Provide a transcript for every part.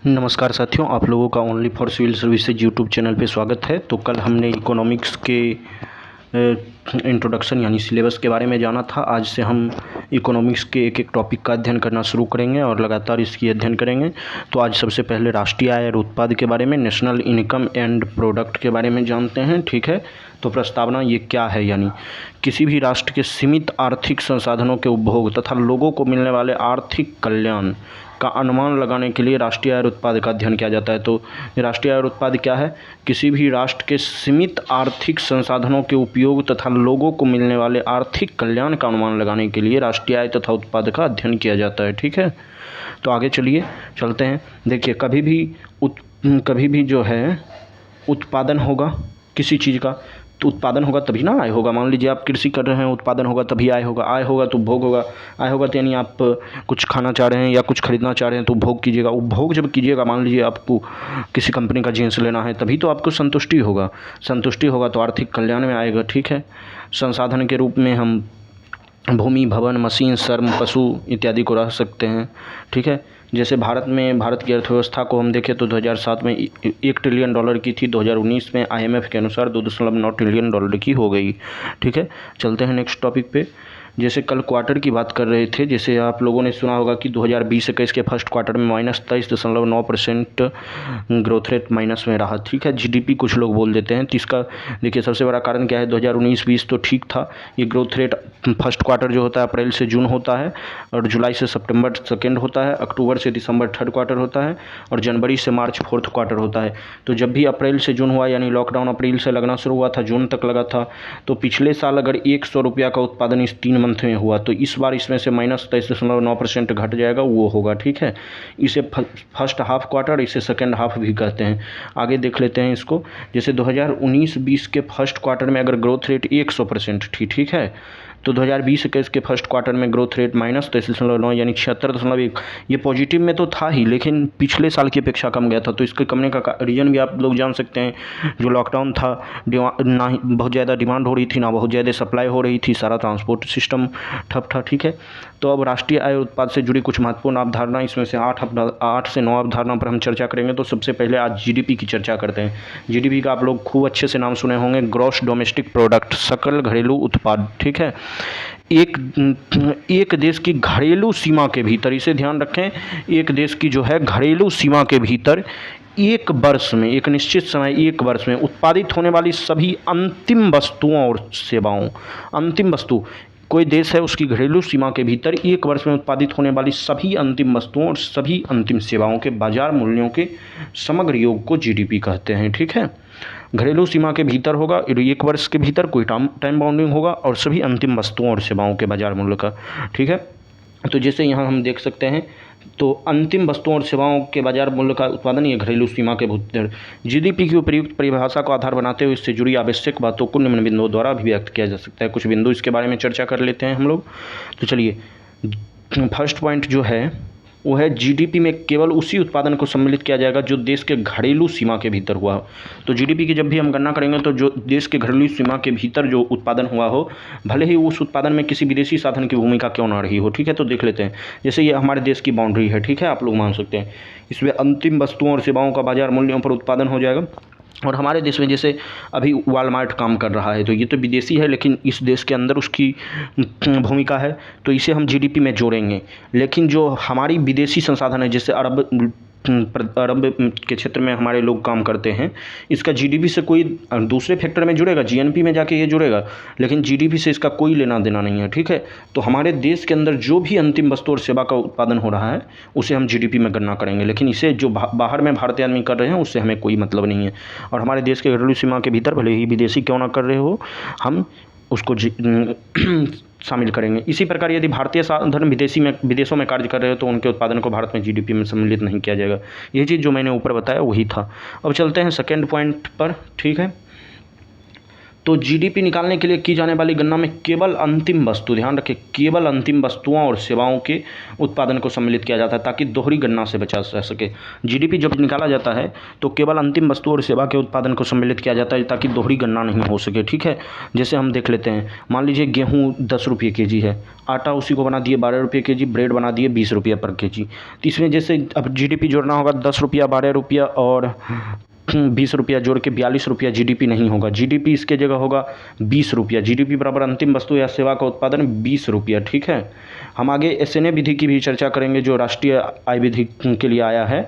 नमस्कार साथियों, आप लोगों का only for civil services YouTube channel पे स्वागत है। तो कल हमने इकोनॉमिक्स के इंट्रोडक्शन यानी सिलेबस के बारे में जाना था। आज से हम इकोनॉमिक्स के एक एक टॉपिक का अध्ययन करना शुरू करेंगे और लगातार इसकी अध्ययन करेंगे। तो आज सबसे पहले राष्ट्रीय आय और उत्पाद के बारे में, नेशनल इनकम एंड प्रोडक्ट के बारे में जानते हैं। ठीक है, तो प्रस्तावना ये क्या है, यानी किसी भी राष्ट्र के सीमित आर्थिक संसाधनों के उपभोग तथा लोगों को मिलने वाले आर्थिक कल्याण का अनुमान लगाने के लिए राष्ट्रीय आय और उत्पाद का अध्ययन किया जाता है। तो राष्ट्रीय आय और उत्पाद क्या है? किसी भी राष्ट्र के सीमित आर्थिक संसाधनों के उपयोग तथा लोगों को मिलने वाले आर्थिक कल्याण का अनुमान लगाने के लिए राष्ट्रीय आय तथा उत्पाद का अध्ययन किया जाता है। ठीक है, तो आगे चलते हैं। देखिए, कभी भी जो है उत्पादन होगा किसी चीज़ का, तो उत्पादन होगा तभी ना आय होगा। मान लीजिए आप कृषि कर रहे हैं, उत्पादन होगा तभी आय होगा। आय होगा तो उपभोग होगा। आय होगा तो यानी आप कुछ खाना चाह रहे हैं या कुछ खरीदना चाह रहे हैं तो उपभोग कीजिएगा। उपभोग जब कीजिएगा, मान लीजिए आपको किसी कंपनी का जींस लेना है, तभी तो आपको संतुष्टि होगा। संतुष्टि होगा तो आर्थिक कल्याण में आएगा। ठीक है, संसाधन के रूप में हम भूमि, भवन, मशीन, श्रम, पशु इत्यादि को रख सकते हैं। ठीक है, जैसे भारत की अर्थव्यवस्था को हम देखें तो 2007 में 1 ट्रिलियन डॉलर की थी, 2019 में IMF के अनुसार 2.9 ट्रिलियन डॉलर की हो गई। ठीक है, चलते हैं नेक्स्ट टॉपिक पे। जैसे कल क्वार्टर की बात कर रहे थे, जैसे आप लोगों ने सुना होगा कि 2020-21 के फर्स्ट क्वार्टर में -23.9% ग्रोथ रेट माइनस में रहा। ठीक है, GDP कुछ लोग बोल देते हैं। तो इसका देखिए सबसे बड़ा कारण क्या है? 2019-20 तो ठीक था। ये ग्रोथ रेट फर्स्ट क्वार्टर जो होता है अप्रैल से जून होता है, और जुलाई से सितंबर सेकेंड होता है, अक्टूबर से दिसंबर थर्ड क्वार्टर होता है, और जनवरी से मार्च फोर्थ क्वार्टर होता है। तो जब भी अप्रैल से जून हुआ, यानी लॉकडाउन अप्रैल से लगना शुरू हुआ था, जून तक लगा था, तो पिछले साल अगर 100 रुपया का उत्पादन इस 3 मंथ में हुआ, तो इस बार इसमें से -23.9% घट जाएगा, वो होगा। ठीक है, इसे फर्स्ट हाफ क्वार्टर, इसे सेकेंड हाफ भी कहते हैं। आगे देख लेते हैं इसको। जैसे 2019-20 के फर्स्ट क्वार्टर में अगर ग्रोथ रेट 100% थी, ठीक है, तो 2020-21 के फर्स्ट क्वार्टर में ग्रोथ रेट -23.9 यानी 76.1, ये पॉजिटिव में तो था ही, लेकिन पिछले साल की अपेक्षा कम गया था। तो इसके कमने का रीज़न भी आप लोग जान सकते हैं। जो लॉकडाउन था, ना ही बहुत ज़्यादा डिमांड हो रही थी, ना बहुत ज़्यादा सप्लाई हो रही थी, सारा ट्रांसपोर्ट सिस्टम ठप था। ठीक है, तो अब राष्ट्रीय आय और उत्पाद से जुड़ी कुछ महत्वपूर्ण अवधारणा, इसमें से 8 से 9 अवधारणा पर हम चर्चा करेंगे। तो सबसे पहले आज GDP की चर्चा करते हैं। GDP का आप लोग खूब अच्छे से नाम सुने होंगे, ग्रॉस डोमेस्टिक प्रोडक्ट, सकल घरेलू उत्पाद। ठीक है, एक देश की घरेलू सीमा के भीतर, इसे ध्यान रखें, एक देश की जो है घरेलू सीमा के भीतर एक वर्ष में, एक निश्चित समय, एक वर्ष में उत्पादित होने वाली सभी अंतिम वस्तुओं और सेवाओं, अंतिम वस्तु कोई देश है, उसकी घरेलू सीमा के भीतर एक वर्ष में उत्पादित होने वाली सभी अंतिम वस्तुओं और सभी अंतिम सेवाओं के बाजार मूल्यों के समग्र योग को GDP कहते हैं। ठीक है, घरेलू सीमा के भीतर होगा, एक वर्ष के भीतर कोई टाइम बाउंडिंग होगा, और सभी अंतिम वस्तुओं और सेवाओं के बाजार मूल्य का। ठीक है, तो जैसे यहाँ हम देख सकते हैं, तो अंतिम वस्तुओं और सेवाओं के बाजार मूल्य का उत्पादन ये घरेलू सीमा के भीतर। GDP की उपयुक्त परिभाषा को आधार बनाते हुए इससे जुड़ी आवश्यक बातों को निम्न बिंदुओं द्वारा अभिव्यक्त किया जा सकता है। कुछ बिंदु इसके बारे में चर्चा कर लेते हैं हम लोग। तो चलिए, फर्स्ट पॉइंट जो है वो है, GDP में केवल उसी उत्पादन को सम्मिलित किया जाएगा जो देश के घरेलू सीमा के भीतर हुआ। तो GDP की जब भी हम गणना करेंगे, तो जो देश के घरेलू सीमा के भीतर जो उत्पादन हुआ हो, भले ही उस उत्पादन में किसी विदेशी साधन की भूमिका क्यों ना रही हो। ठीक है, तो देख लेते हैं। जैसे ये हमारे देश की बाउंड्री है, ठीक है, आप लोग मान सकते हैं, इसमें अंतिम वस्तुओं और सेवाओं का बाजार मूल्यों पर उत्पादन हो जाएगा। और हमारे देश में जैसे अभी वॉलमार्ट काम कर रहा है, तो ये तो विदेशी है, लेकिन इस देश के अंदर उसकी भूमिका है, तो इसे हम GDP में जोड़ेंगे। लेकिन जो हमारी विदेशी संसाधन है, जैसे अरब के क्षेत्र में हमारे लोग काम करते हैं, इसका GDP से कोई दूसरे फैक्टर में जुड़ेगा, GNP में जाके ये जुड़ेगा, लेकिन GDP से इसका कोई लेना देना नहीं है। ठीक है, तो हमारे देश के अंदर जो भी अंतिम वस्तु और सेवा का उत्पादन हो रहा है, उसे हम GDP में गणना करेंगे, लेकिन इसे जो बाहर में भारतीय आदमी कर रहे हैं, उससे हमें कोई मतलब नहीं है। और हमारे देश के घरेलू सीमा के भीतर भले ही विदेशी क्यों ना कर रहे हो, हम उसको शामिल करेंगे। इसी प्रकार यदि भारतीय साधन विदेशों में कार्य कर रहे हो, तो उनके उत्पादन को भारत में GDP में सम्मिलित नहीं किया जाएगा। ये चीज़ जो मैंने ऊपर बताया वही था। अब चलते हैं सेकेंड पॉइंट पर। ठीक है, तो जीडीपी निकालने के लिए की जाने वाली गणना में केवल अंतिम वस्तु, ध्यान रखें, केवल अंतिम वस्तुओं और सेवाओं के उत्पादन को सम्मिलित किया जाता है ताकि दोहरी गणना से बचा जा सके। जीडीपी जब निकाला जाता है तो केवल अंतिम वस्तु और सेवा के उत्पादन को सम्मिलित किया जाता है ताकि दोहरी गणना नहीं हो सके, ठीक है। जैसे हम देख लेते हैं, मान लीजिए गेहूँ 10 रुपये केजी है, आटा उसी को बना दिए 12 रुपये केजी, ब्रेड बना दिए 20 रुपये पर केजी। तो इसमें जैसे अब जीडीपी जोड़ना होगा 10 रुपया, 12 रुपया और 20 रुपया जोड़ के 42 रुपया जीडीपी नहीं होगा। जीडीपी इसके जगह होगा 20 रुपया। जीडीपी बराबर अंतिम वस्तु या सेवा का उत्पादन 20 रुपया, ठीक है। हम आगे एसएनए विधि की भी चर्चा करेंगे जो राष्ट्रीय आय विधि के लिए आया है,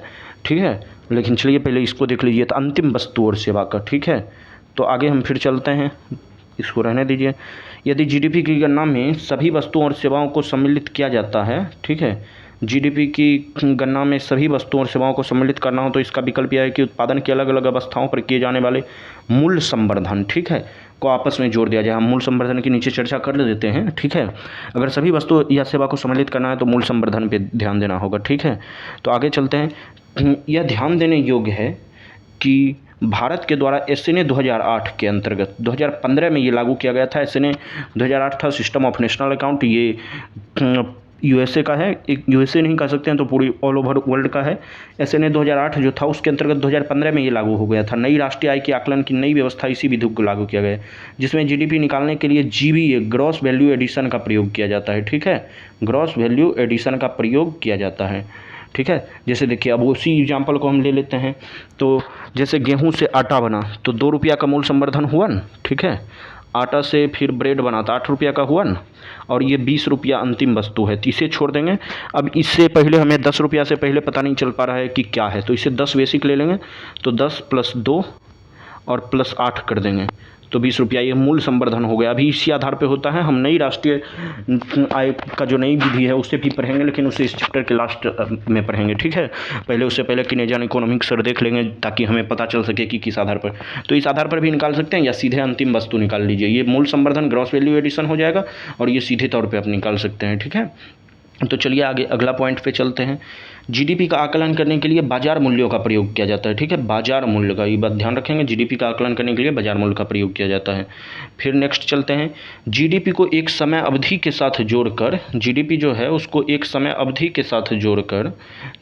ठीक है। लेकिन चलिए पहले इसको देख लीजिए, तो अंतिम वस्तु और सेवा का, ठीक है। तो आगे हम फिर चलते हैं, इसको रहने दीजिए। यदि जीडीपी की गणना में सभी वस्तुओं और सेवाओं को सम्मिलित किया जाता है, ठीक है, जीडीपी की गणना में सभी वस्तुओं और सेवाओं को सम्मिलित करना हो तो इसका विकल्प यह है कि उत्पादन की अलग अलग अवस्थाओं पर किए जाने वाले मूल्य संवर्धन, ठीक है, को आपस में जोड़ दिया जाए। हम मूल्य संवर्धन के नीचे चर्चा कर देते हैं, ठीक है। अगर सभी वस्तु या सेवा को सम्मिलित करना है तो मूल्य संवर्धन पे ध्यान देना होगा, ठीक है। तो आगे चलते हैं। यह ध्यान देने योग्य है कि भारत के द्वारा एसएनए 2008 के अंतर्गत 2015 में ये लागू किया गया था। एसएनए 2008 था, सिस्टम ऑफ नेशनल अकाउंट। ये यूएसए का है, एक यूएसए नहीं कह सकते हैं तो पूरी ऑल ओवर वर्ल्ड का है। एसएनए 2008 जो था उसके अंतर्गत 2015 में ये लागू हो गया था। नई राष्ट्रीय आय के आकलन की नई व्यवस्था इसी विधि को लागू किया गया, जिसमें जीडीपी निकालने के लिए जीवीए, ग्रॉस वैल्यू एडिशन का प्रयोग किया जाता है, ठीक है। ग्रॉस वैल्यू एडिशन का प्रयोग किया जाता है, ठीक है। जैसे देखिए, अब उसी एग्जाम्पल को हम ले लेते हैं। तो जैसे गेहूं से आटा बना तो 2 रुपया का मूल्य संवर्धन हुआ न, ठीक है। आटा से फिर ब्रेड बना तो 8 रुपया का हुआ न, और ये 20 रुपया अंतिम वस्तु है, तो इसे छोड़ देंगे। अब इससे पहले हमें 10 रुपया से पहले पता नहीं चल पा रहा है कि क्या है, तो इसे 10 बेसिक ले लेंगे, तो 10 + 2 और +8 कर देंगे, तो 20 रुपया ये मूल्य संवर्धन हो गया। अभी इसी आधार पे होता है। हम नई राष्ट्रीय आय का जो नई विधि है उसे भी पढ़ेंगे, लेकिन उसे इस चैप्टर के लास्ट में पढ़ेंगे, ठीक है। पहले उससे पहले कीनेजियन इकोनॉमिक्स सर देख लेंगे ताकि हमें पता चल सके कि किस आधार पर। तो इस आधार पर भी निकाल सकते हैं या सीधे अंतिम वस्तु निकाल लीजिए। ये मूल्य संवर्धन ग्रॉस वैल्यू एडिशन हो जाएगा और ये सीधे तौर पर आप निकाल सकते हैं, ठीक है। तो चलिए आगे अगला पॉइंट पे चलते हैं। जीडीपी का आकलन करने के लिए बाजार मूल्यों का प्रयोग किया जाता है, ठीक है। बाजार मूल्य का, ये बात ध्यान रखेंगे, जीडीपी का आकलन करने के लिए बाजार मूल्य का प्रयोग किया जाता है। फिर नेक्स्ट चलते हैं। जीडीपी को एक समय अवधि के साथ जोड़कर, जीडीपी जो है उसको एक समय अवधि के साथ जोड़कर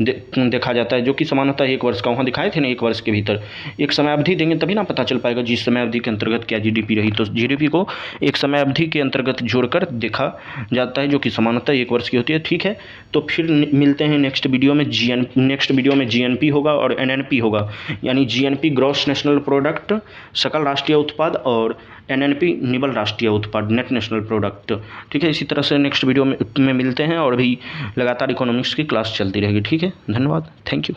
देखा जाता है, जो कि समानतः 1 वर्ष का, वहाँ दिखाए थे ना, 1 वर्ष के भीतर एक समय अवधि देंगे तभी ना पता चल पाएगा जिस समय अवधि के अंतर्गत क्या जीडीपी रही। तो जीडीपी को एक समय अवधि के अंतर्गत जोड़कर देखा जाता है, जो कि समानतः 1 वर्ष की होती है, ठीक है। तो फिर मिलते हैं नेक्स्ट वीडियो में। जीएनपी होगा और एनएनपी होगा, यानी जीएनपी ग्रॉस नेशनल प्रोडक्ट, सकल राष्ट्रीय उत्पाद, और एनएनपी निवल राष्ट्रीय उत्पाद, नेट नेशनल प्रोडक्ट, ठीक है। इसी तरह से नेक्स्ट वीडियो में मिलते हैं और भी लगातार इकोनॉमिक्स की क्लास चलती रहेगी, ठीक है। धन्यवाद, थैंक यू।